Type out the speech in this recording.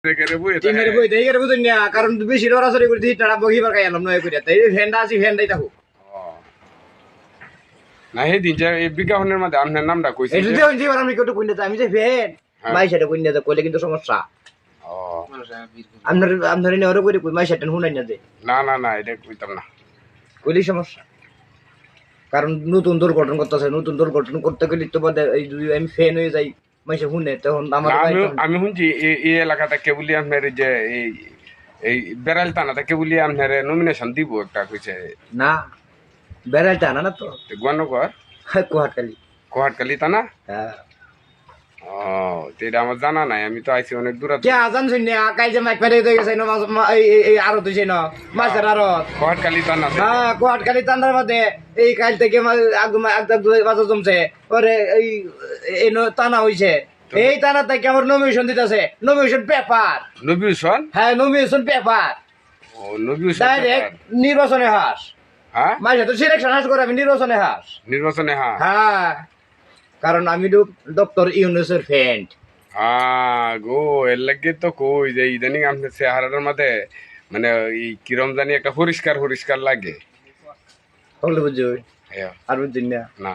টিনের বই দেই করে বুঝুন না কারণ বেশি লড়াচড়ি করে দিই তারা বহিবার খাই এলাম নয় করে তাই ফ্যানটা আছে ফ্যানটাই থাকুক না সেই দিন যে এই বিজ্ঞাপনের মধ্যে আপনার নামটা কইছে এটা দিয়ে হইছে আমি কেউ কইনা আমি যে ফ্যান মাই সেটা কইনা দে কইলে কিন্তু সমস্যা আপনার এনে ওরে করে কই মাই সেটা হুনাই না দে না এটা কইতাম না কইলি সমস্যা কারণ নতুন দুর্ঘটনা করতেছে নতুন দুর্ঘটনা করতে গেলে তো বাদে এই যদি আমি ফ্যান হয়ে যাই মাইসে শুনে তখন আমার আমি শুনছি এই এলাকাতে কে বলি আপনার যে এই বেড়াল টানাতে কে বলি আপনার নমিনেশন দিব একটা কইছে না বেড়াল টানা না তো গুয়ানগর কোহাটকালি টানা ও এটা আমার জানা নাই আমি তো আইছি অনেক দূর কে আজান শুনি কাই যে মাইক ফেলে দিয়ে গেছে এই আরো তুই না মাছের আরো কোহাটকালি টানা হ্যাঁ কোহাটকালি টানার মধ্যে এই কাল থেকে বাজার জমছে ওরে এই টানা হইছে এই টানা থেকে আমার নমিনেশন দিতেছে নমিনেশন পেপার নবিউশন হ্যাঁ নমিনেশন পেপার ও নবিউশন ডাইরেক্ট নির্বাচনে হাস হ্যাঁ মাঝে তো সিলেকশন হাস করে আমি নির্বাচনে হাস নির্বাচনে হ্যাঁ কারণ আমি তো ডক্টর ইউনুসের ফ্রেন্ড গো এর লাগে তো কই যে ইদানিং আপনার চেহারার মধ্যে মানে এই কিরম জানি একটা পরিষ্কার লাগে হলে বুঝছো হ্যাঁ আর বুঝছেন না না